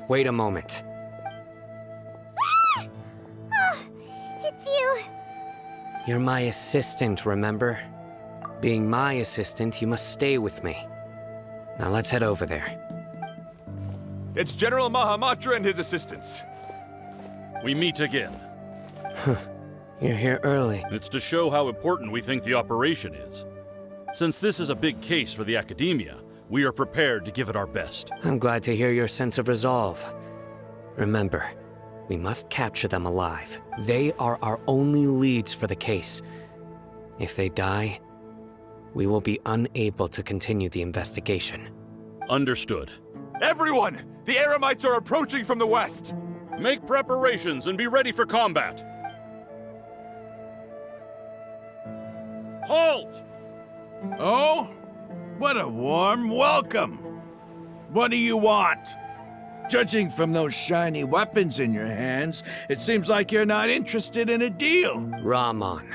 Wait a moment. Ah! Oh, it's you. You're my assistant, remember? Being my assistant, you must stay with me. Now let's head over there. It's General Mahamatra and his assistants. We meet again. You're here early. It's to show how important we think the operation is. Since this is a big case for the Akademiya, we are prepared to give it our best. I'm glad to hear your sense of resolve. Remember, we must capture them alive. They are our only leads for the case. If they die, we will be unable to continue the investigation. Understood. Everyone! The Eremites are approaching from the west! Make preparations and be ready for combat. Halt! Oh? What a warm welcome! What do you want? Judging from those shiny weapons in your hands, it seems like you're not interested in a deal. Rahman,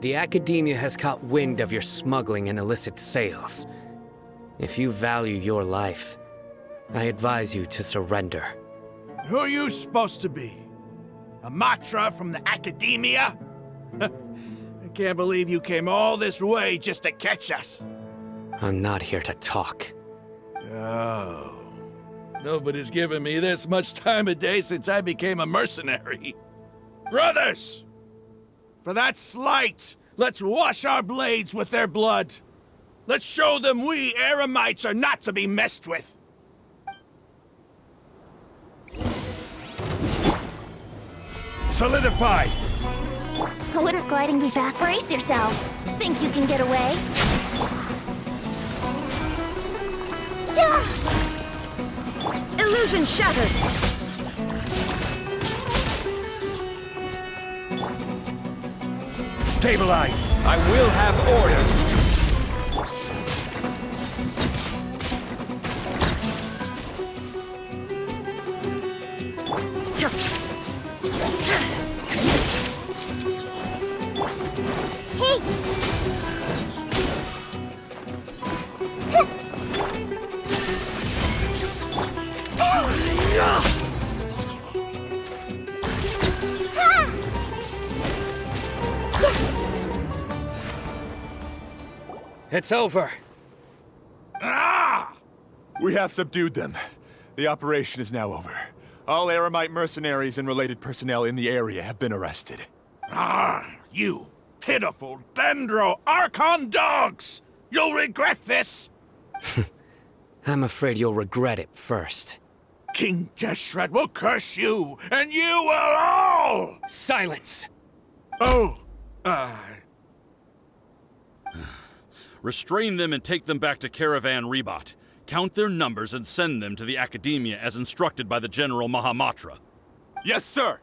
the Akademiya has caught wind of your smuggling and illicit sales. If you value your life, I advise you to surrender. Who are you supposed to be? A Matra from the Akademiya? I can't believe you came all this way just to catch us. I'm not here to talk. Oh. Nobody's given me this much time of day since I became a mercenary. Brothers! For that slight, let's wash our blades with their blood. Let's show them we Eremites are not to be messed with. Solidified! Wouldn't gliding be fast? Brace yourselves. Think you can get away? Illusion shattered! Stabilize! I will have order! It's over. Ah! We have subdued them. The operation is now over. All Eremite mercenaries and related personnel in the area have been arrested. Ah, you pitiful Dendro Archon dogs! You'll regret this! I'm afraid you'll regret it first. King Jeshred will curse you, and you will all! Silence! Oh, Restrain them and take them back to Caravan Rebot. Count their numbers and send them to the Akademiya as instructed by the General Mahamatra. Yes, sir!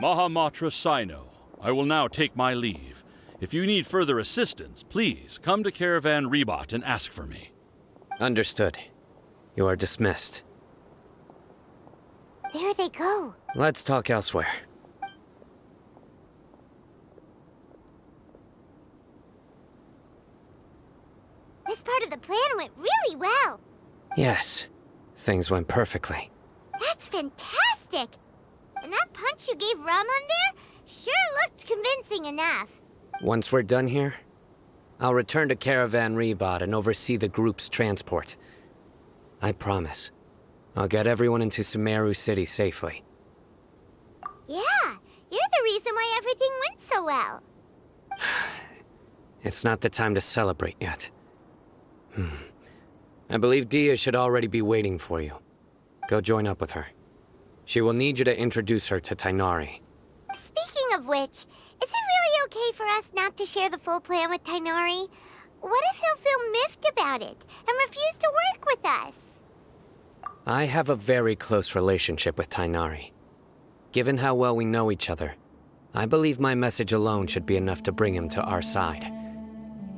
Mahamatra Sino, I will now take my leave. If you need further assistance, please come to Caravan Rebot and ask for me. Understood. You are dismissed. There they go. Let's talk elsewhere. This part of the plan went really well. Yes, things went perfectly. That's fantastic! And that punch you gave Rahman there sure looked convincing enough. Once we're done here, I'll return to Caravan Rebot and oversee the group's transport. I promise. I'll get everyone into Sumeru City safely. Yeah, you're the reason why everything went so well. It's not the time to celebrate yet. I believe Dehya should already be waiting for you. Go join up with her. She will need you to introduce her to Tighnari. Speaking of which, is it really okay for us not to share the full plan with Tighnari? What if he'll feel miffed about it and refuse to work with us? I have a very close relationship with Tighnari. Given how well we know each other, I believe my message alone should be enough to bring him to our side.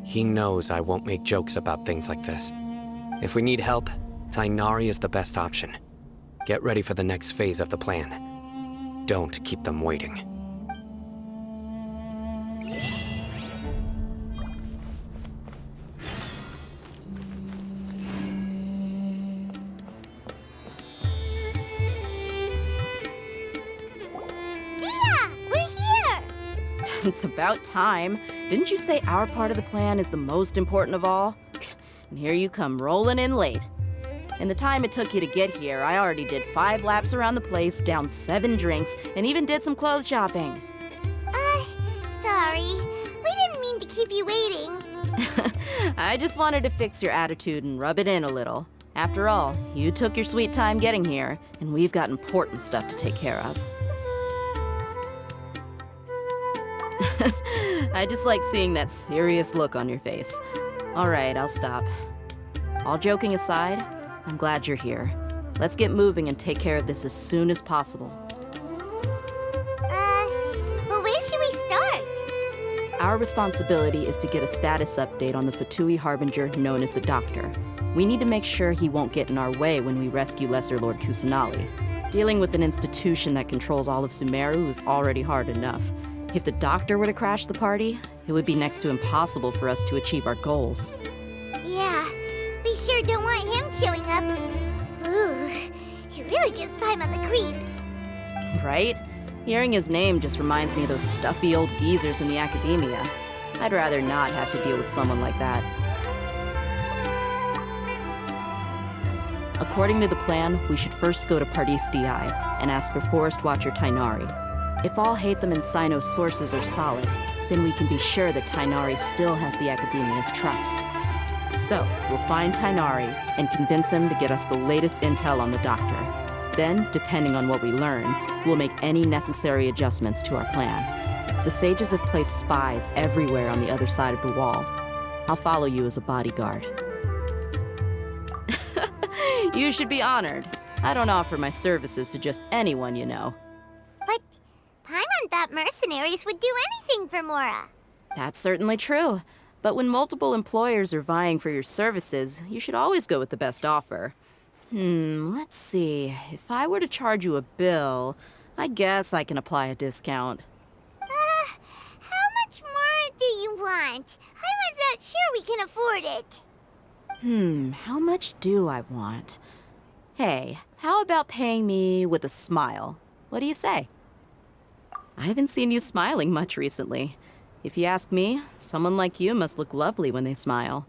He knows I won't make jokes about things like this. If we need help, Tighnari is the best option. Get ready for the next phase of the plan. Don't keep them waiting. It's about time. Didn't you say our part of the plan is the most important of all? And here you come rolling in late. In the time it took you to get here, I already did 5 laps around the place, downed 7 drinks, and even did some clothes shopping. Sorry. We didn't mean to keep you waiting. I just wanted to fix your attitude and rub it in a little. After all, you took your sweet time getting here, and we've got important stuff to take care of. I just like seeing that serious look on your face. All right, I'll stop. All joking aside, I'm glad you're here. Let's get moving and take care of this as soon as possible. Well, where should we start? Our responsibility is to get a status update on the Fatui Harbinger known as the Doctor. We need to make sure he won't get in our way when we rescue Lesser Lord Kusanali. Dealing with an institution that controls all of Sumeru is already hard enough. If the Doctor were to crash the party, it would be next to impossible for us to achieve our goals. Yeah, we sure don't want him showing up. Ooh, he really gives Paimon the creeps. Right? Hearing his name just reminds me of those stuffy old geezers in the Akademiya. I'd rather not have to deal with someone like that. According to the plan, we should first go to Pardis Di and ask for Forest Watcher Tighnari. If all Hatham and Sino's sources are solid, then we can be sure that Tighnari still has the Akademiya's trust. So, we'll find Tighnari and convince him to get us the latest intel on the Doctor. Then, depending on what we learn, we'll make any necessary adjustments to our plan. The sages have placed spies everywhere on the other side of the wall. I'll follow you as a bodyguard. You should be honored. I don't offer my services to just anyone you know. But Paimon thought mercenaries would do anything for Mora. That's certainly true. But when multiple employers are vying for your services, you should always go with the best offer. Let's see. If I were to charge you a bill, I guess I can apply a discount. How much more do you want? Paimon's not sure we can afford it. How much do I want? Hey, how about paying me with a smile? What do you say? I haven't seen you smiling much recently. If you ask me, someone like you must look lovely when they smile.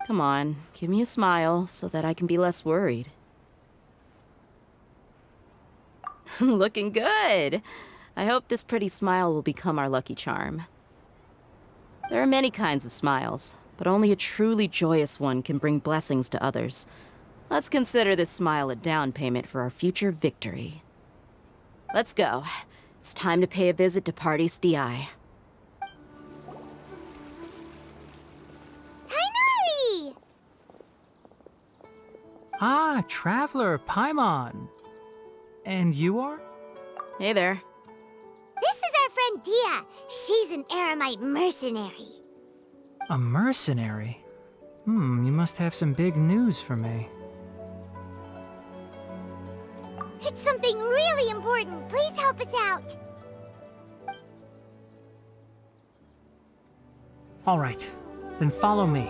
Come on, give me a smile so that I can be less worried. Looking good! I hope this pretty smile will become our lucky charm. There are many kinds of smiles, but only a truly joyous one can bring blessings to others. Let's consider this smile a down payment for our future victory. Let's go. It's time to pay a visit to Pardis Di. Tighnari! Ah, Traveler, Paimon. And you are? Hey there. This is our friend Dehya. She's an Eremite mercenary. A mercenary? You must have some big news for me. It's something really important. Please help us out. All right, then follow me.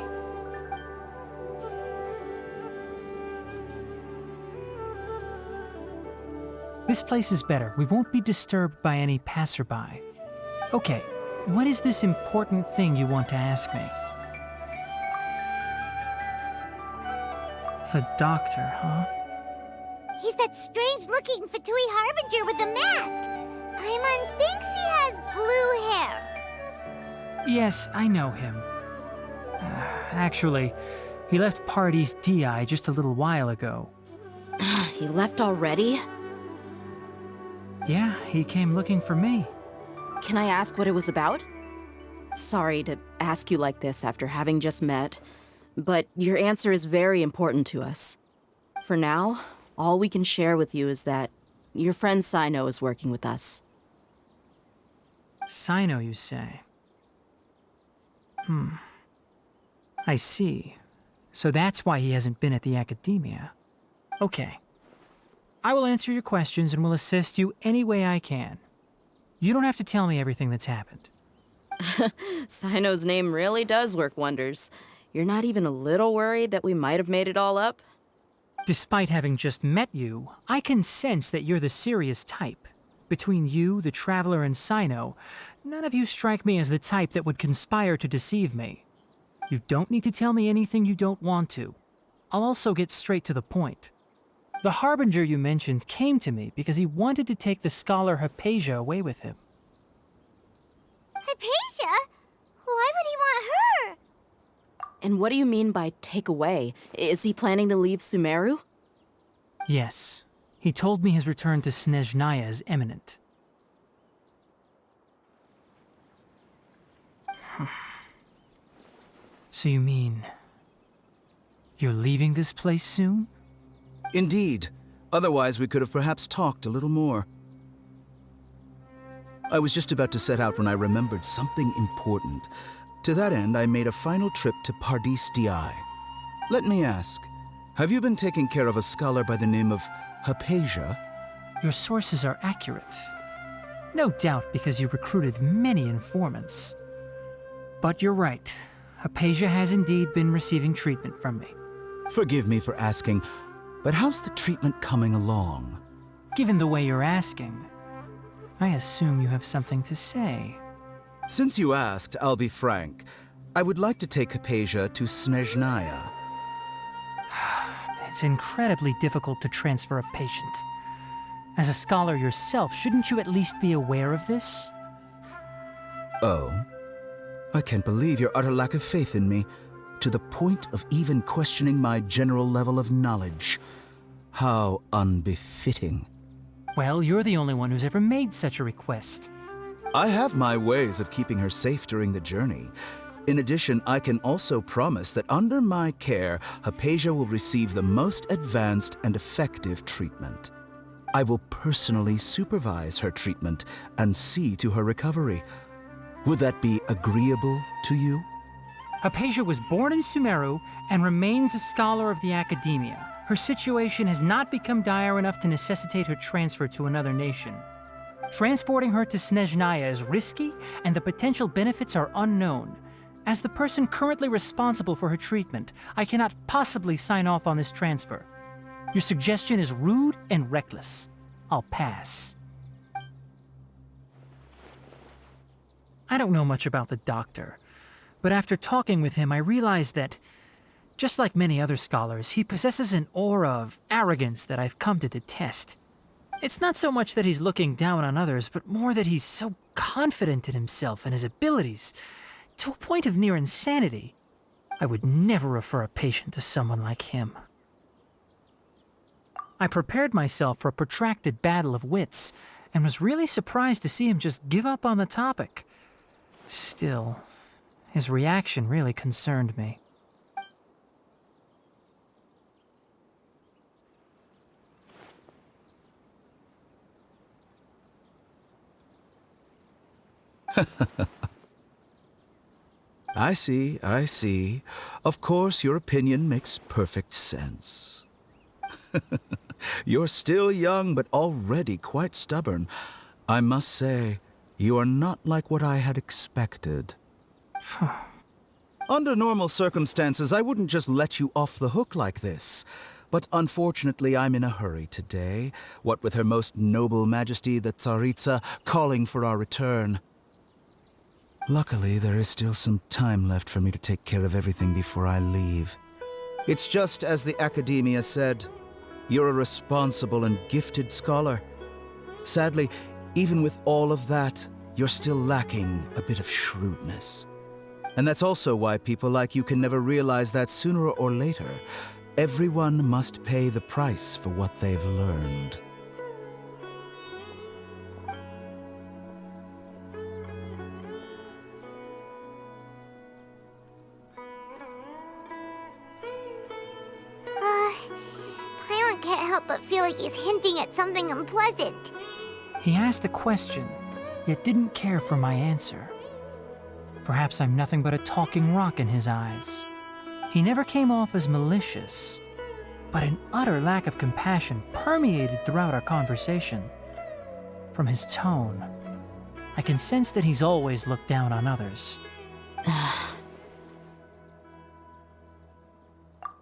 This place is better. We won't be disturbed by any passerby. Okay, what is this important thing you want to ask me? The Doctor, huh? He's that strange-looking Fatui Harbinger with the mask. Paimon thinks he has blue hair. Yes, I know him. Actually, he left Pardis Di just a little while ago. He left already? Yeah, he came looking for me. Can I ask what it was about? Sorry to ask you like this after having just met, but your answer is very important to us. For now, all we can share with you is that your friend Sino is working with us. Sino, you say? I see. So that's why he hasn't been at the Akademiya. Okay. I will answer your questions and will assist you any way I can. You don't have to tell me everything that's happened. Sino's name really does work wonders. You're not even a little worried that we might have made it all up? Despite having just met you, I can sense that you're the serious type. between you, the Traveler, and Sino, none of you strike me as the type that would conspire to deceive me. You don't need to tell me anything you don't want to. I'll also get straight to the point. The Harbinger you mentioned came to me because he wanted to take the scholar Hypatia away with him. Hypatia? Why would he want her? And what do you mean by take away? Is he planning to leave Sumeru? Yes. He told me his return to Snezhnaya is imminent. So you mean... you're leaving this place soon? Indeed. Otherwise, we could have perhaps talked a little more. I was just about to set out when I remembered something important. To that end, I made a final trip to Pardis Di. Let me ask, have you been taking care of a scholar by the name of Hypatia? Your sources are accurate. No doubt because you recruited many informants. But you're right. Hypatia has indeed been receiving treatment from me. Forgive me for asking, but how's the treatment coming along? Given the way you're asking, I assume you have something to say. Since you asked, I'll be frank. I would like to take Hypatia to Snezhnaya. It's incredibly difficult to transfer a patient. As a scholar yourself, shouldn't you at least be aware of this? Oh? I can't believe your utter lack of faith in me, to the point of even questioning my general level of knowledge. How unbefitting. Well, you're the only one who's ever made such a request. I have my ways of keeping her safe during the journey. In addition, I can also promise that under my care, Hypatia will receive the most advanced and effective treatment. I will personally supervise her treatment and see to her recovery. Would that be agreeable to you? Hypatia was born in Sumeru and remains a scholar of the Akademiya. Her situation has not become dire enough to necessitate her transfer to another nation. Transporting her to Snezhnaya is risky, and the potential benefits are unknown. As the person currently responsible for her treatment, I cannot possibly sign off on this transfer. Your suggestion is rude and reckless. I'll pass. I don't know much about the doctor, but after talking with him, I realized that, just like many other scholars, he possesses an aura of arrogance that I've come to detest. It's not so much that he's looking down on others, but more that he's so confident in himself and his abilities, to a point of near insanity. I would never refer a patient to someone like him. I prepared myself for a protracted battle of wits, and was really surprised to see him just give up on the topic. Still, his reaction really concerned me. I see. Of course, your opinion makes perfect sense. You're still young, but already quite stubborn. I must say, you are not like what I had expected. Under normal circumstances, I wouldn't just let you off the hook like this. But unfortunately, I'm in a hurry today, what with Her Most Noble Majesty the Tsaritsa calling for our return. Luckily, there is still some time left for me to take care of everything before I leave. It's just as the Akademiya said, you're a responsible and gifted scholar. Sadly, even with all of that, you're still lacking a bit of shrewdness. And that's also why people like you can never realize that sooner or later, everyone must pay the price for what they've learned. Paimon can't help but feel like he's hinting at something unpleasant. He asked a question, yet didn't care for my answer. Perhaps I'm nothing but a talking rock in his eyes. He never came off as malicious, but an utter lack of compassion permeated throughout our conversation. From his tone, I can sense that he's always looked down on others.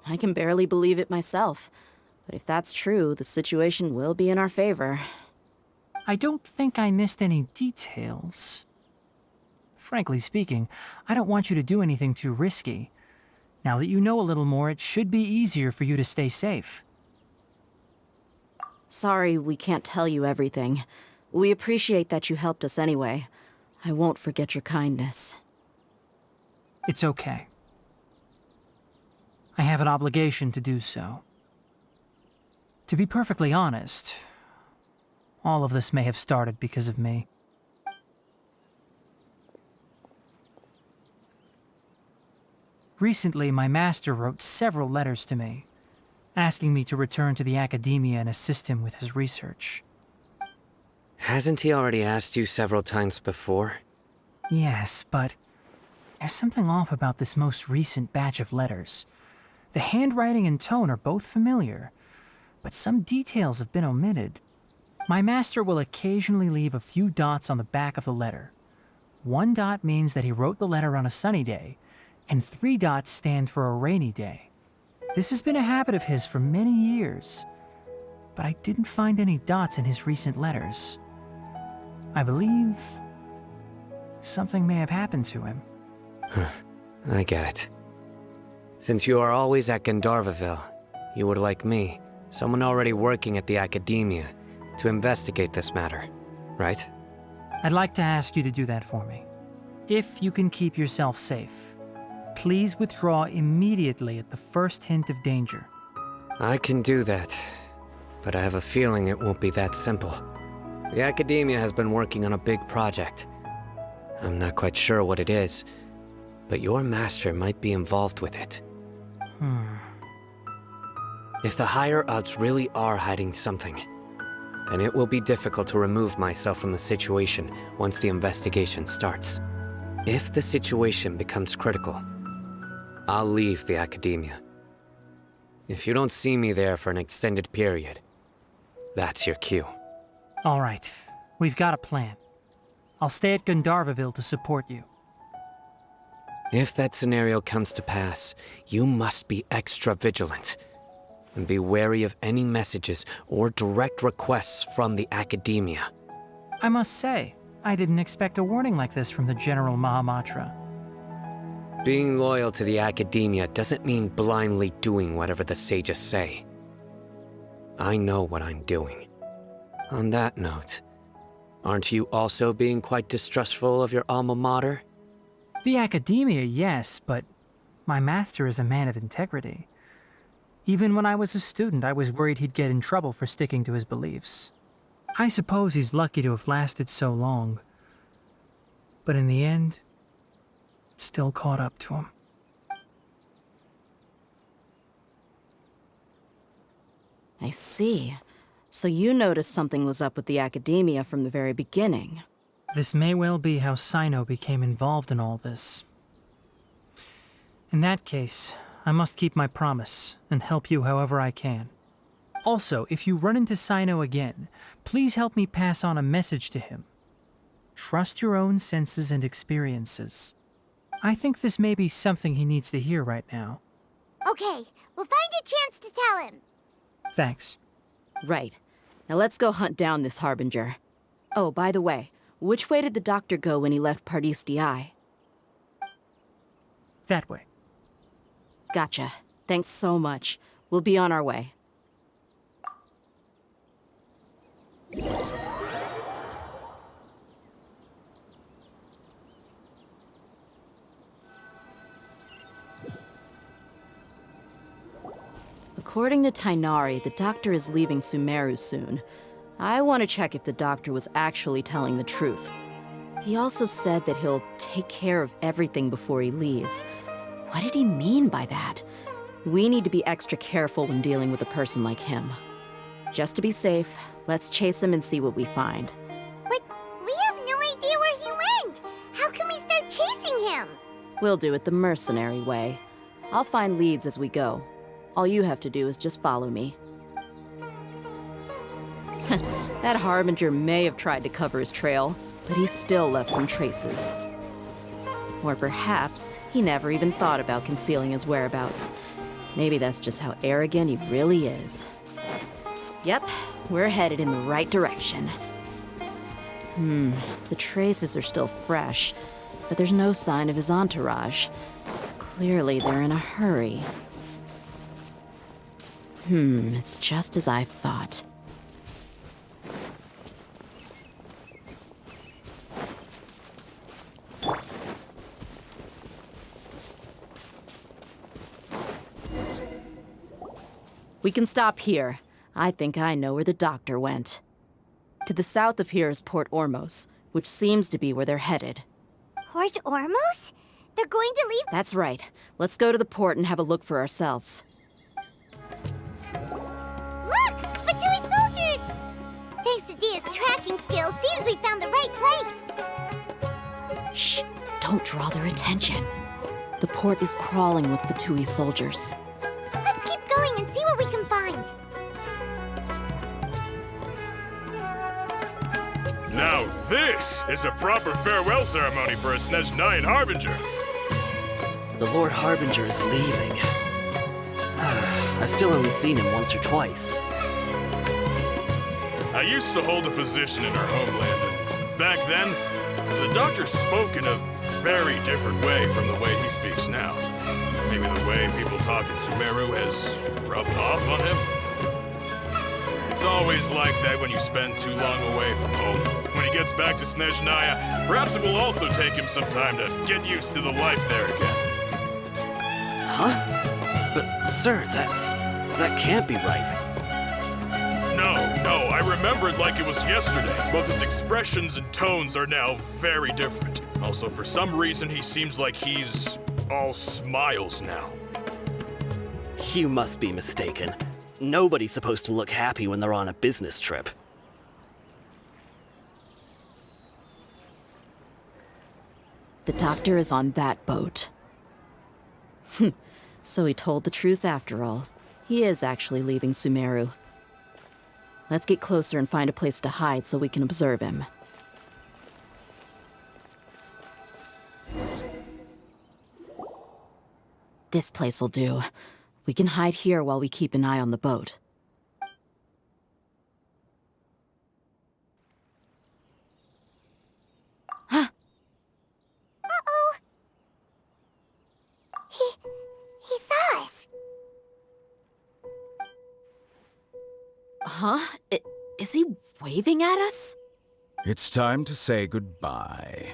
I can barely believe it myself. But if that's true, the situation will be in our favor. I don't think I missed any details. Frankly speaking, I don't want you to do anything too risky. Now that you know a little more, it should be easier for you to stay safe. Sorry we can't tell you everything. We appreciate that you helped us anyway. I won't forget your kindness. It's okay. I have an obligation to do so. To be perfectly honest, all of this may have started because of me. Recently, my master wrote several letters to me, asking me to return to the Akademiya and assist him with his research. Hasn't he already asked you several times before? Yes, but there's something off about this most recent batch of letters. The handwriting and tone are both familiar, but some details have been omitted. My master will occasionally leave a few dots on the back of the letter. 1 dot means that he wrote the letter on a sunny day, and 3 dots stand for a rainy day. This has been a habit of his for many years, but I didn't find any dots in his recent letters. I believe something may have happened to him. I get it. Since you are always at Gandharvaville, you would like me, someone already working at the Akademiya, to investigate this matter, right? I'd like to ask you to do that for me. If you can keep yourself safe, please withdraw immediately at the first hint of danger. I can do that, but I have a feeling it won't be that simple. The Akademiya has been working on a big project. I'm not quite sure what it is, but your master might be involved with it. If the higher-ups really are hiding something, then it will be difficult to remove myself from the situation once the investigation starts. If the situation becomes critical, I'll leave the Akademiya. If you don't see me there for an extended period, that's your cue. All right, we've got a plan. I'll stay at Gandharvaville to support you. If that scenario comes to pass, you must be extra vigilant. And be wary of any messages or direct requests from the Akademiya. I must say, I didn't expect a warning like this from the General Mahamatra. Being loyal to the Akademiya doesn't mean blindly doing whatever the sages say. I know what I'm doing. On that note, aren't you also being quite distrustful of your alma mater? The Akademiya, yes, but my master is a man of integrity. Even when I was a student, I was worried he'd get in trouble for sticking to his beliefs. I suppose he's lucky to have lasted so long. But in the end, it still caught up to him. I see. So you noticed something was up with the Akademiya from the very beginning. This may well be how Sino became involved in all this. In that case, I must keep my promise and help you however I can. Also, if you run into Sino again, please help me pass on a message to him. Trust your own senses and experiences. I think this may be something he needs to hear right now. Okay, we'll find a chance to tell him. Thanks. Right. Now let's go hunt down this Harbinger. Oh, by the way, which way did the doctor go when he left Pardis Di? That way. Gotcha. Thanks so much. We'll be on our way. According to Tighnari, the doctor is leaving Sumeru soon. I want to check if the doctor was actually telling the truth. He also said that he'll take care of everything before he leaves. What did he mean by that? We need to be extra careful when dealing with a person like him. Just to be safe, let's chase him and see what we find. But we have no idea where he went. How can we start chasing him? We'll do it the mercenary way. I'll find leads as we go. All you have to do is just follow me. That Harbinger may have tried to cover his trail, but he still left some traces. Or perhaps he never even thought about concealing his whereabouts. Maybe that's just how arrogant he really is. Yep, we're headed in the right direction. The traces are still fresh, but there's no sign of his entourage. Clearly, they're in a hurry. It's just as I thought. We can stop here. I think I know where the doctor went. To the south of here is Port Ormos, which seems to be where they're headed. Port Ormos? They're going to leave? That's right. Let's go to the port and have a look for ourselves. Look! Fatui soldiers! Thanks to Dehya's tracking skills, seems we found the right place. Shh! Don't draw their attention. The port is crawling with Fatui soldiers. Let's keep going and see what we can find. Now this is a proper farewell ceremony for a Tighnari Harbinger. The Lord Harbinger is leaving. I've still only seen him once or twice. I used to hold a position in our homeland, and back then, the doctor spoke in a very different way from the way he speaks now. Maybe the way people talk in Sumeru has rubbed off on him. It's always like that when you spend too long away from home. When he gets back to Tighnari, perhaps it will also take him some time to get used to the life there again. Huh? But, sir, that can't be right. No, I remember it like it was yesterday. Both his expressions and tones are now very different. Also, for some reason, he seems like he's all smiles now. You must be mistaken. Nobody's supposed to look happy when they're on a business trip. The doctor is on that boat. So he told the truth after all. He is actually leaving Sumeru. Let's get closer and find a place to hide so we can observe him. This place will do. We can hide here while we keep an eye on the boat. Uh-oh. He saw us. Huh? Is he waving at us? It's time to say goodbye.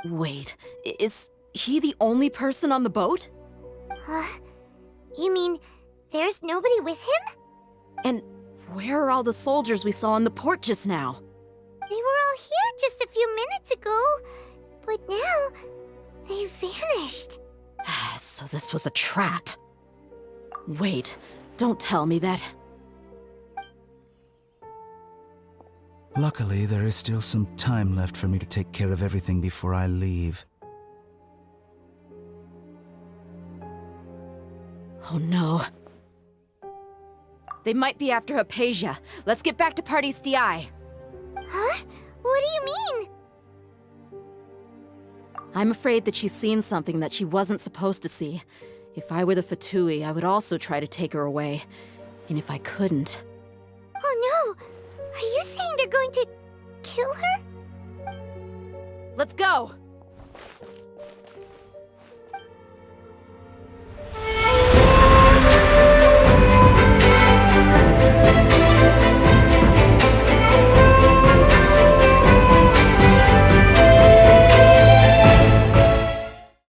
Wait, is he the only person on the boat? You mean there's nobody with him? And where are all the soldiers we saw in the port just now? They were all here just a few minutes ago, but now they've vanished. So this was a trap. Wait, don't tell me that. Luckily, there is still some time left for me to take care of everything before I leave. Oh no. They might be after Hypatia. Let's get back to Party's DI. Huh? What do you mean? I'm afraid that she's seen something that she wasn't supposed to see. If I were the Fatui, I would also try to take her away. And if I couldn't... Oh no! Are you saying they're going to kill her? Let's go!